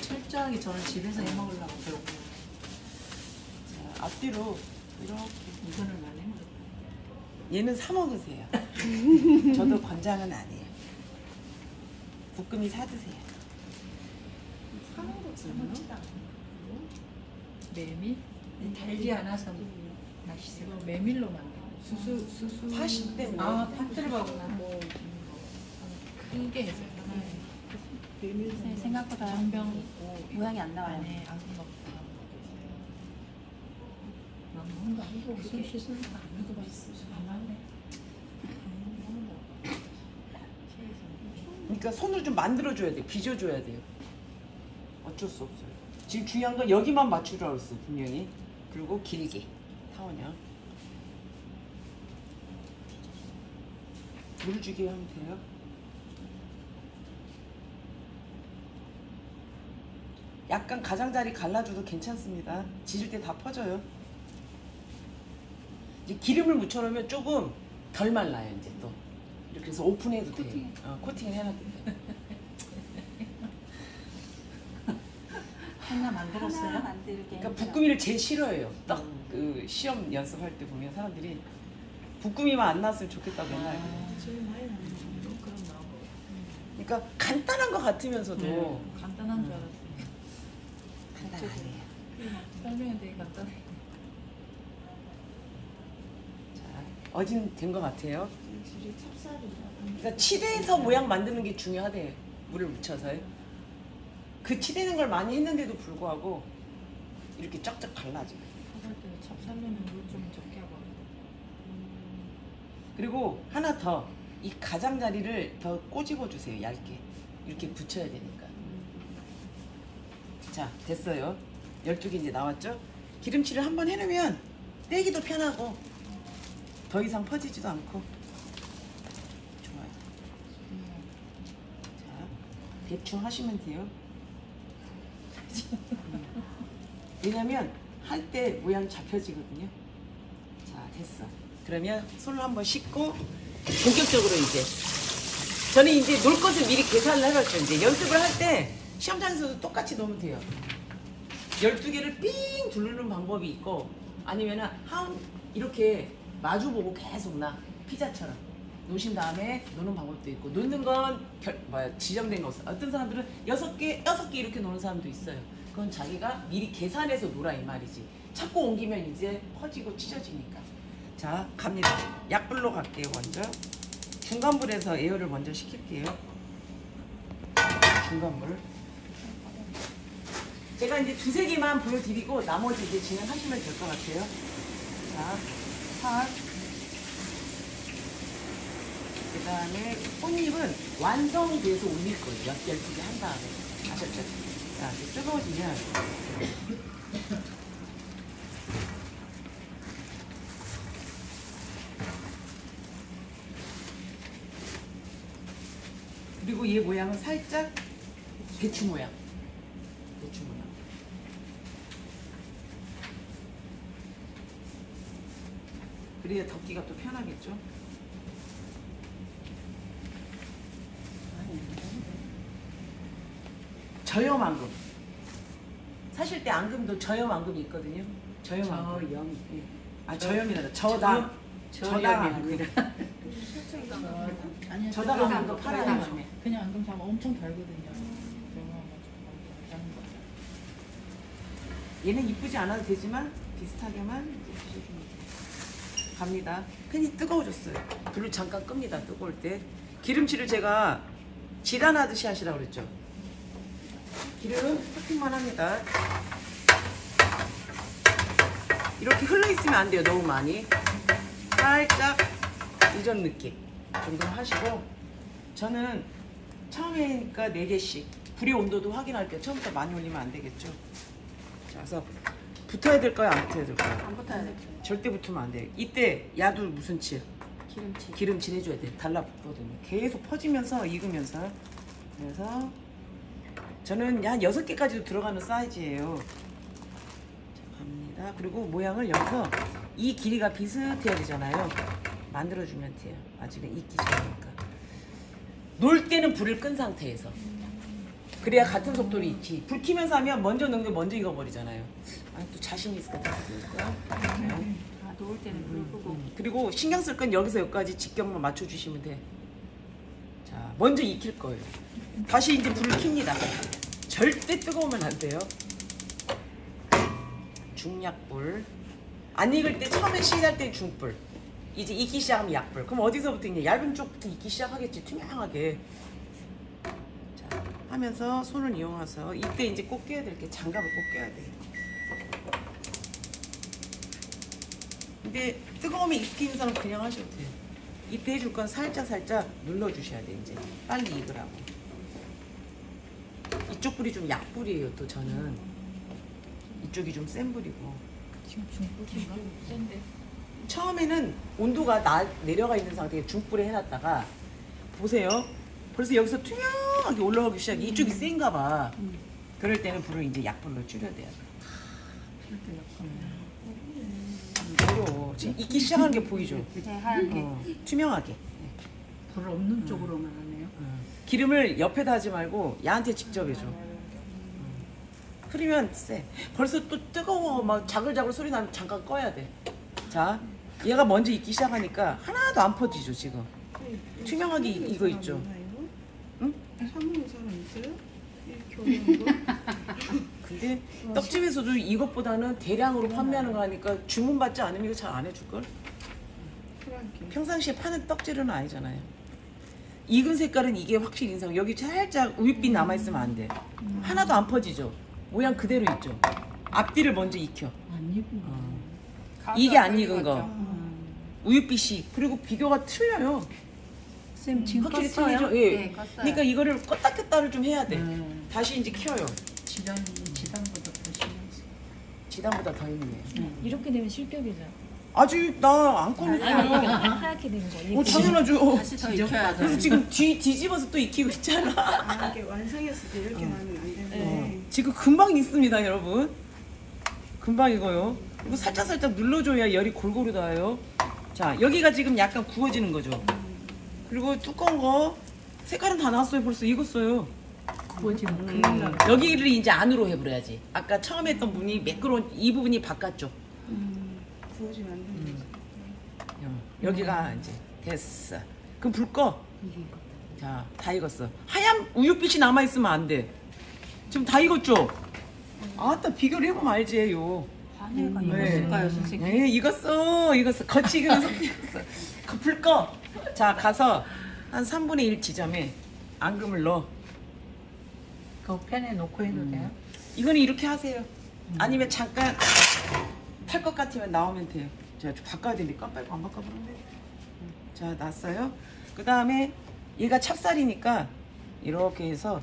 철저하게 저는 집에서 해 먹으려고 배우고 자, 앞뒤로 이렇게. 이거는 안 해 먹어요. 얘는 사 먹으세요. 저도 권장은 안 해요. 볶음이 사 드세요. 사는 거 쓰면 메밀? 달지 않아서 맛있어요. 메밀로 만들어. 수수. 팥 때문에. 팥들하고 크게 해서. 선생님 생각보다 정병 모양이 안 나와요. 안에 안 먹고 먹는 거 아니고 손 씻는 거 안 먹어봤어. 안 하네. 그러니까 손으로 좀 만들어줘야 돼요. 빚어줘야 돼요. 어쩔 수 없어요. 지금 중요한 건 여기만 맞추라고 했어요. 분명히. 그리고 길게. 타원형. 물 주게 하면 돼요. 약간 가장자리 갈라줘도 괜찮습니다. 지질 때 다 퍼져요. 이제 기름을 묻혀놓으면 조금 덜 말라요. 이제 또 이렇게 해서 오픈해도 돼요. 코팅을 해놔도 돼요. 하나 만들었어요? 하나 만들게. 그러니까 붓구미를 제일 싫어해요. 딱 그 시험 연습할 때 보면 사람들이 붓구미만 안 나왔으면 좋겠다고 맨날. 그럼 나오고. 그러니까 간단한 것 같으면서도 간단한 줄 알았어요. 간단하네요. 설명이 되게 간단해. 어진된 것 같아요. 질이 찹쌀이라. 그러니까 치대에서 모양 만드는 게 중요하대요. 물을 묻혀서요. 그 치대는 걸 많이 했는데도 불구하고 이렇게 쫙쫙 갈라져요. 하갈 때 찹쌀면은 물좀 적게 하고. 그리고 하나 더, 이 가장자리를 더 꼬집어 주세요. 얇게 이렇게 붙여야 되니까. 자, 됐어요. 12개 이제 나왔죠? 기름칠을 한번 해놓으면 떼기도 편하고 더 이상 퍼지지도 않고 좋아요. 자, 대충 하시면 돼요. 왜냐면 할 때 모양 잡혀지거든요. 자, 됐어. 그러면 손을 한번 씻고 본격적으로 이제 저는 이제 놓을 것을 미리 계산을 해봤죠. 이제 연습을 할 때 시험장에서도 똑같이 놓으면 돼요. 12개를 삥 두르는 방법이 있고 아니면은 이렇게 마주보고 계속 피자처럼 놓으신 다음에 놓는 방법도 있고 놓는 건 지정된 거 없어요. 어떤 사람들은 6개 이렇게 놓는 사람도 있어요. 그건 자기가 미리 계산해서 놓으라 이 말이지. 자꾸 옮기면 이제 퍼지고 찢어지니까. 자, 갑니다. 약불로 갈게요. 먼저 중간불에서 에어를 먼저 식힐게요. 중간불. 제가 이제 2-3개만 보여드리고 나머지 이제 진행하시면 될 것 같아요. 자, 파. 그 다음에 꽃잎은 완성돼서 올릴 거예요. 12개 한 다음에. 아셨죠? 자, 이제 뜨거워지면 그리고 얘 모양은 살짝 배추 모양. 배추 모양. 그래야 덮기가 또 편하겠죠? 저염 앙금. 사실 때 앙금도 저염 앙금이 있거든요. 저염 앙금. 저염. 예. 아, 저염이라 저당. 저당 앙금. 아니야. 저다가 앙금 팔아야 돼. 그냥 앙금 사면 엄청 달거든요. 얘는 이쁘지 않아도 되지만 비슷하게만 이제 드셔주면 돼요. 갑니다. 팬이 뜨거워졌어요. 불을 잠깐 끕니다. 뜨거울 때. 기름칠을 제가 지단하듯이 하시라고 그랬죠. 기름 토핑만 합니다. 이렇게 흘러있으면 안 돼요. 너무 많이. 살짝 이전 느낌 정도 하시고 저는 처음에니까 4개씩 불의 온도도 확인할 때 처음부터 많이 올리면 안 되겠죠. 자, 그래서 붙어야 될까요? 안 붙어야 될까요? 안 붙어야 돼. 절대 붙으면 안 돼요. 이때 야두 무슨 칠? 기름칠. 기름칠 해줘야 돼. 달라붙거든요. 계속 퍼지면서 익으면서. 그래서 저는 한 6개까지도 들어가는 사이즈예요. 자, 갑니다. 그리고 모양을 여기서 이 길이가 비슷해야 되잖아요. 만들어주면 돼요. 아직은 익기 전이니까. 놓을 때는 불을 끈 상태에서. 그래야 같은 속도로 익지. 불 켜면서 하면 먼저 넣는 게 먼저 익어버리잖아요. 아, 또 자신 있을 것 같으니까. 아, 놓을 때는 불 끄고. 그리고 신경 쓸 건 여기서 여기까지 직경만 맞춰주시면 돼. 자, 먼저 익힐 거예요. 다시 이제 불을 켭니다. 절대 뜨거우면 안 돼요. 중약불. 안 익을 때 처음에 시작할 때 중불. 이제 익기 시작하면 약불. 그럼 어디서부터 이제 얇은 쪽부터 익기 시작하겠지. 투명하게. 자, 하면서 손을 이용해서 이때 이제 꼭 껴야 될 게 장갑을 꼭 껴야 돼요. 근데 뜨거우면 익히는 사람 그냥 하셔도 돼요. 이때 해줄 건 살짝 눌러주셔야 돼. 이제 빨리 익으라고. 이쪽 불이 좀 약불이에요. 또 저는 이쪽이 좀 센 불이고. 지금 중불인가? 센데. 처음에는 온도가 내려가 있는 상태에 중불에 해놨다가 보세요. 벌써 여기서 투명하게 올라가기 시작해. 이쪽이 센가 봐. 그럴 때는 불을 이제 약불로 줄여야 돼요. 지금 익기 시작하는 게 보이죠? 네, 하얗게. 투명하게. 불 없는 쪽으로만 하네요. 기름을 옆에다 하지 말고 얘한테 직접 해줘. 흐리면 쎄. 벌써 또 뜨거워 막 자글자글 소리 나면 잠깐 꺼야 돼. 자, 얘가 먼저 익기 시작하니까 하나도 안 퍼지죠 지금. 투명하게 이거 있죠. 응? 사먹는 사람 있어요? 이렇게 올라온 거? 근데 떡집에서도 이것보다는 대량으로 판매하는 거 하니까 주문받지 않으면 이거 잘 안 해줄걸? 평상시에 파는 떡재료는 아니잖아요. 익은 색깔은 이게 확실히 인상. 여기 살짝 우윳빛 남아있으면 안 돼. 하나도 안 퍼지죠. 모양 그대로 있죠. 앞뒤를 먼저 익혀. 안 익은 거. 이게 안 익은 거. 우윳빛이. 그리고 비교가 틀려요. 쌤 지금 확실히 껐어요? 틀리죠? 예. 네, 껐어요. 그러니까 이거를 껐다 켰다를 좀 해야 돼. 다시 이제 켜요. 지단보다 더 심해지. 지단보다 더 있네요. 이렇게 되면 실격이죠. 아직 나 안 꺼냈어. 하얗게 되는 거. 당연하죠. 다시 더 익혀야 그래서 지금 뒤집어서 또 익히고 있잖아. 아, 이게 완성했을 때 이렇게 나면 안 되는데. 지금 금방 익습니다, 여러분. 금방 익어요. 이거 살짝 눌러줘야 열이 골고루 닿아요. 자, 여기가 지금 약간 구워지는 거죠. 그리고 두꺼운 거 색깔은 다 나왔어요. 벌써 익었어요. 구워지면 큰일 나. 여기를 이제 안으로 해버려야지. 아까 처음에 했던 부분이 매끄러운 이 부분이 바깥쪽. 구워지면 안 되는데. 여기가 이제 됐어. 그럼 불 꺼. 자, 다 익었어. 하얀 우윳빛이 남아있으면 안 돼. 지금 다 익었죠? 아따, 비교를 해보면 알지, 요. 반해가 익었을까요, 선생님? 네, 익었어. 겉이 익으면 속이 익었어. 불 꺼. 자, 가서 한 3분의 1 지점에 앙금을 넣어. 그 팬에 놓고 해도 돼요? 이거는 이렇게 하세요. 아니면 잠깐 탈 것 같으면 나오면 돼요. 제가 좀 바꿔야 되는데 깜빡이고 안 바꿔보는데. 자, 놨어요. 그 다음에 얘가 찹쌀이니까 이렇게 해서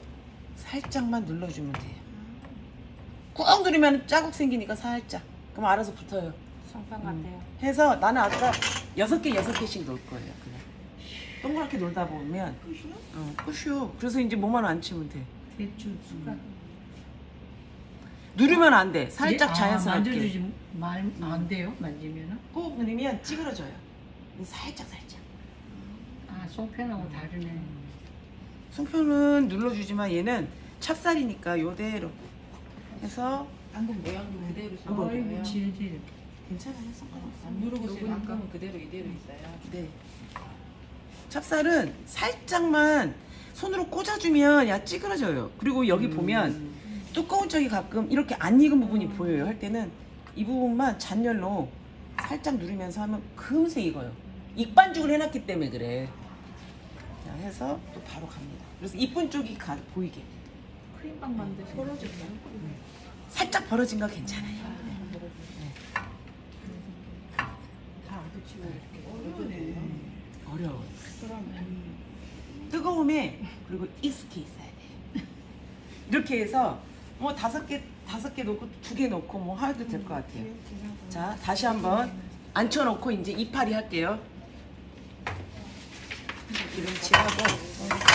살짝만 눌러주면 돼요. 꾹 누르면 자국 생기니까 살짝. 그럼 알아서 붙어요. 성판 같아요. 해서 나는 아까 6개씩 넣을 거예요. 그냥 동그랗게 놀다 보면 끝이요. 그래서 이제 몸만 안 치면 돼. 대추 숟가락. 누르면 안 돼. 살짝 자연스럽게. 만져주지 안 돼요? 만지면은? 꾹 누르면 찌그러져요. 살짝. 아 송편하고 다르네. 송편은 눌러주지만 얘는 찹쌀이니까 요대로 해서 방금 모양도 그대로 쓴 한번 거예요. 아이고 질질. 괜찮아요. 상관없어요. 안 누르고 쓰면 방금은 그대로 이대로 있어요. 네. 찹쌀은 살짝만 손으로 꽂아주면 야 찌그러져요. 그리고 여기 보면 두꺼운 쪽이 가끔 이렇게 안 익은 부분이 보여요. 할 때는 이 부분만 잔열로 살짝 누르면서 하면 금세 익어요. 익반죽을 해놨기 때문에 그래. 자, 해서 또 바로 갑니다. 그래서 이쁜 쪽이 보이게. 크림빵 만드시 살짝 벌어진 거 괜찮아요. 다 안 붙이고 이렇게 어려워요. 어려워. 뜨거움에 그리고 익숙해 있어야 돼. 이렇게 해서 뭐 5개 놓고 2개 놓고 뭐 해도 될 것 같아요. 자, 다시 한번 앉혀놓고 이제 이파리 할게요. 기름칠하고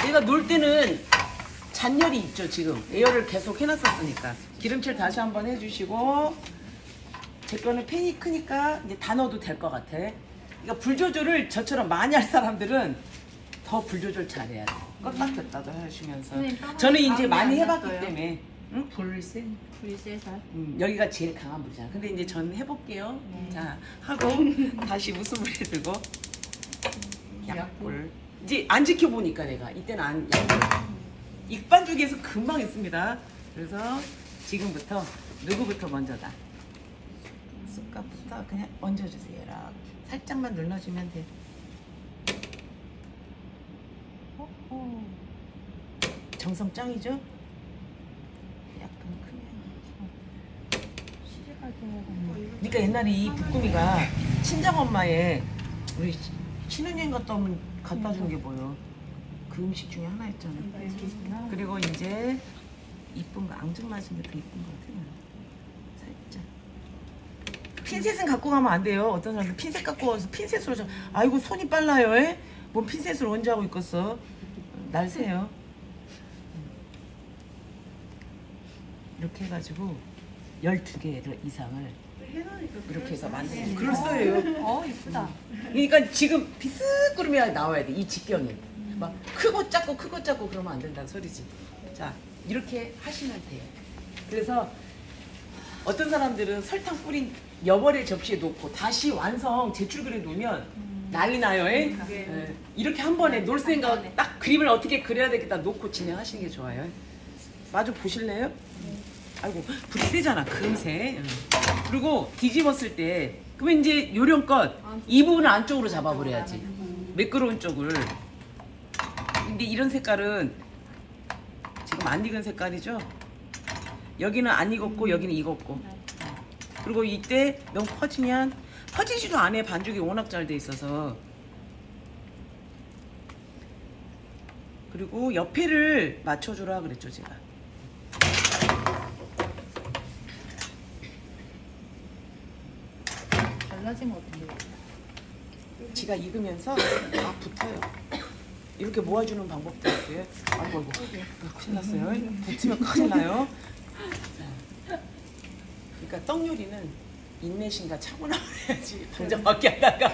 내가 놀 때는 잔열이 있죠. 지금 에어를 계속 해놨었으니까 기름칠 다시 한번 해주시고 제 거는 팬이 크니까 이제 다 넣어도 될 것 같아. 그러니까 불 조절을 저처럼 많이 할 사람들은 더 불 조절 잘해야 돼. 껐다 켰다도 하시면서 저는 이제 많이 해봤기 때문에 응? 불을 센. 불이 세서 여기가 제일 강한 불이잖아. 근데 이제 저는 해볼게요. 자, 하고 다시 무슨 불에 들고 약불. 이제 안 지켜보니까 내가 이때는 안 약불. 익반죽에서 금방 있습니다. 그래서 지금부터 누구부터 먼저다. 숟가부터 그냥 얹어주세요. 이렇게. 살짝만 눌러주면 돼. 정성 짱이죠? 약간 크면. 시집갈 때 그러니까 옛날에 이 북구미가 친정엄마의 우리 신혼여행 갔다 오면 갖다 준 게 뭐예요? 그 음식 중에 하나였잖아. 그리고 이제 이쁜 거 앙증맞은 게 더 이쁜 거 같아요. 살짝. 핀셋은 갖고 가면 안 돼요. 어떤 사람들 핀셋 갖고 와서 핀셋으로 좀 아이고 손이 빨라요. 에? 뭔 핀셋으로 언제 하고 있겠어? 날 새요. 이렇게 해가지고 12개 이상을 이렇게 해서 만드는 그럴싸해요. 이쁘다. 그러니까 지금 비스꾸름이 나와야 돼. 이 직경이 막 크고 작고 그러면 안 된다는 소리지. 자, 이렇게 하시면 돼요. 그래서 어떤 사람들은 설탕 뿌린 여벌의 접시에 놓고 다시 완성 제출글에 놓으면 난리 나요. 예. 이렇게 한 번에 놀 생각 딱 그림을 어떻게 그려야 되겠다 놓고 진행하시는 게 좋아요. 마주 보실래요? 아이고 불이 세잖아 금세. 그리고 뒤집었을 때 그러면 이제 요령껏 이 부분을 안쪽으로 잡아버려야지. 매끄러운 쪽을. 근데 이런 색깔은 지금 안 익은 색깔이죠. 여기는 안 익었고 여기는 익었고. 그리고 이때 너무 퍼지면 퍼지지도 않아. 반죽이 워낙 잘 돼 있어서. 그리고 옆에를 맞춰주라 그랬죠 제가. 달라지면 어떻게 해요? 지가 익으면서 막 붙어요. 이렇게 모아주는 방법도 있고요. 아이고 큰일 났어요. 붙으면 큰일 나요. 그러니까 떡 요리는 인내심과 차분함을 해야지 당장밖에 안 나가.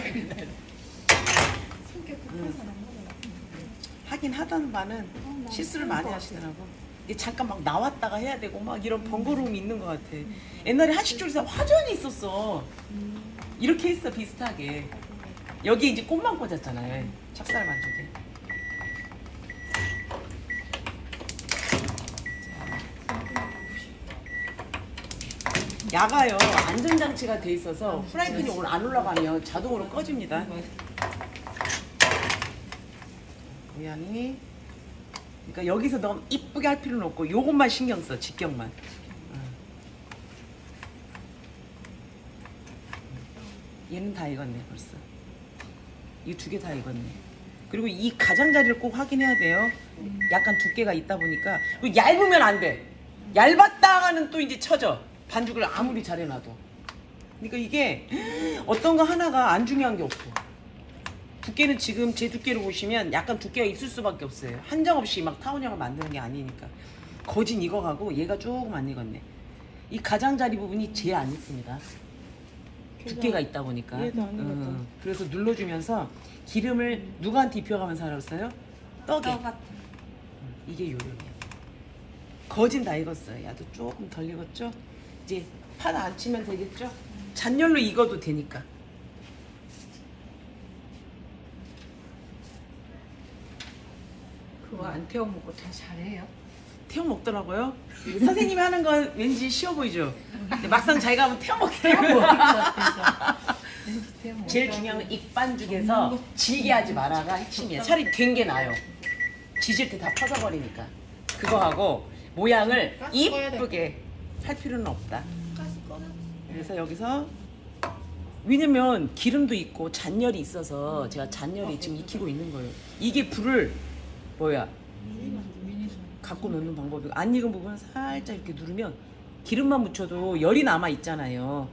하긴 하다는 바는 실수를 많이 하시더라고. 이게 잠깐 막 나왔다가 해야 되고 막 이런 번거로움이 있는 것 같아. 옛날에 한식조리사 화전이 있었어. 이렇게 했어 비슷하게. 여기 이제 꽃만 꽂았잖아요. 찹쌀 반죽에. 야가요 안전장치가 돼 있어서 프라이팬이 오늘 안 올라가면 자동으로 꺼집니다. 모양이 그러니까 여기서 너무 이쁘게 할 필요는 없고 요것만 신경 써 직경만. 얘는 다 익었네 벌써. 이 두 개 다 익었네. 그리고 이 가장자리를 꼭 확인해야 돼요. 약간 두께가 있다 보니까. 그리고 얇으면 안 돼. 얇았다가는 또 이제 쳐져. 반죽을 아무리 잘해놔도. 그러니까 이게 어떤 거 하나가 안 중요한 게 없고. 두께는 지금 제 두께를 보시면 약간 두께가 있을 수밖에 없어요. 한정없이 막 타원형을 만드는 게 아니니까. 거진 익어가고 얘가 조금 안 익었네. 이 가장자리 부분이 제일 안 익습니다. 두께가 있다 보니까. 그래서 눌러주면서 기름을 누구한테 입혀가면서 하라고했어요? 떡에. 이게 요령이에요. 거진 다 익었어요. 야도 조금 덜 익었죠? 이제 판 안 치면 되겠죠? 잔열로 익어도 되니까. 그거 안 태워 먹고 다 잘해요? 태워 먹더라고요. 선생님이 하는 건 왠지 쉬워 보이죠? 근데 막상 자기가 하면 태워 먹더라고요. 제일 중요한 건 익반죽에서 질게 하지 마라가 핵심이야. 차라리 된 게 나아요. 지질 때 다 퍼져버리니까. 그거 하고 모양을 이쁘게 할 필요는 없다. 그래서 여기서 왜냐면 기름도 있고 잔열이 있어서 제가 잔열이 지금 익히고 있는 거예요. 이게 불을 갖고 놓는 방법이고 안 익은 부분은 살짝 이렇게 누르면 기름만 묻혀도 열이 남아 있잖아요.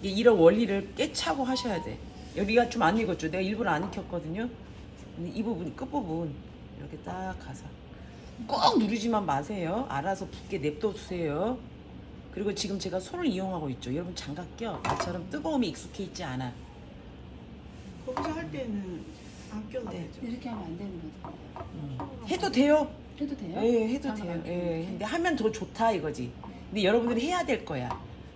이런 원리를 깨차고 하셔야 돼. 여기가 좀 안 익었죠. 내가 일부러 안 익혔거든요. 이 부분 끝부분 이렇게 딱 가서 꼭 누르지만 마세요. 알아서 붓게 냅둬 두세요. 그리고 지금 제가 손을 이용하고 있죠. 여러분 장갑 껴. 나처럼 뜨거움이 익숙해 있지 않아. 거기서 할 때는 안 껴도 되죠. 이렇게 하면 안 되는 거죠? 해도 돼요. 해도 돼요? 예, 해도 돼요. 예. 근데 하면 더 좋다 이거지. 근데 여러분들이 해야 될 거야.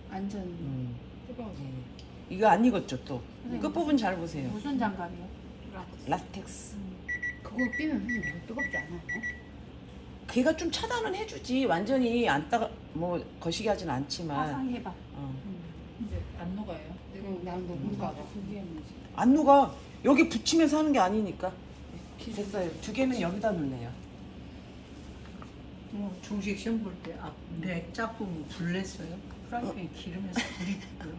완전 뜨거워서. 예. 이거 안 익었죠 또. 끝부분 잘 보세요. 무슨 장갑이요? 라텍스. 그거 끼면 선생님 별로 뜨겁지 않아요? 걔가 좀 차단은 해주지. 완전히 안 따가 뭐 거시기 하진 않지만. 화상해봐. 어. 근데 안 녹아요? 내가 난 녹을까 봐. 그게 문제. 안 녹아. 여기 붙이면서 하는 게 아니니까. 됐어요. 두 개는 여기다 넣네요. 중식 시험 볼 때 내 짝꿍 불 냈어요. 프라이팬 기름에서 불이 붙고요.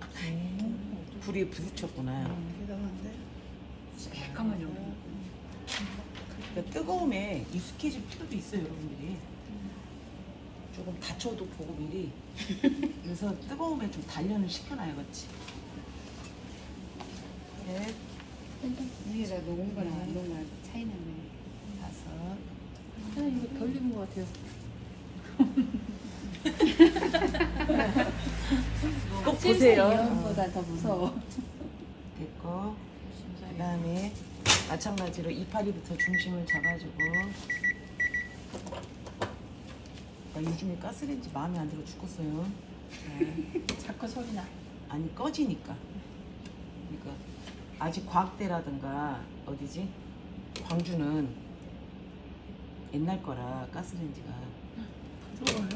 불이 부딪혔구나. 대단한데? 잠깐만요. 그러니까 뜨거움에 익숙해질 필요도 있어요, 여러분들이. 조금 다쳐도 보고 미리. 그래서 뜨거움에 좀 단련을 시켜놔요, 그렇지? 네, 이게 다 녹은 거랑 안 녹은 거랑 차이 나네. 5. 이거 덜 익은 거 같아요. 꼭 보세요. 이런보다 더 무서워. 됐고, 그 다음에 마찬가지로 이파리부터 중심을 잡아주고. 나 요즘에 가스레인지 마음에 안 들어 죽겠어요. 자꾸 소리 나. 아니 꺼지니까. 그러니까 아직 과학대라든가 어디지? 광주는 옛날 거라 가스레인지가. 뜨거워요?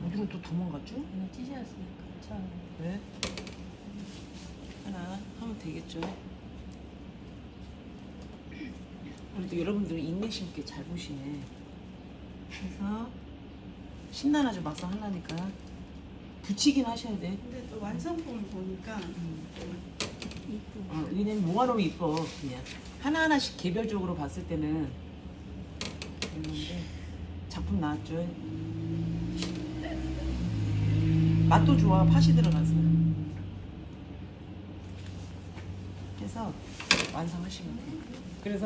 어디로 또 도망갔죠? 오늘 찌셨으니까 처음에. 왜? 하나 하면 되겠죠. 그래도 여러분들 인내심 있게 잘 보시네. 그래서 신나나죠 막상 하려니까 붙이긴 하셔야 돼. 근데 또 완성품을 보니까 왜냐면 모아놓으면 이뻐. 그냥 하나하나씩 개별적으로 봤을 때는 그런데 작품 나왔죠. 맛도 좋아. 팥이 들어가서. 해서 완성하시면 돼요. 그래서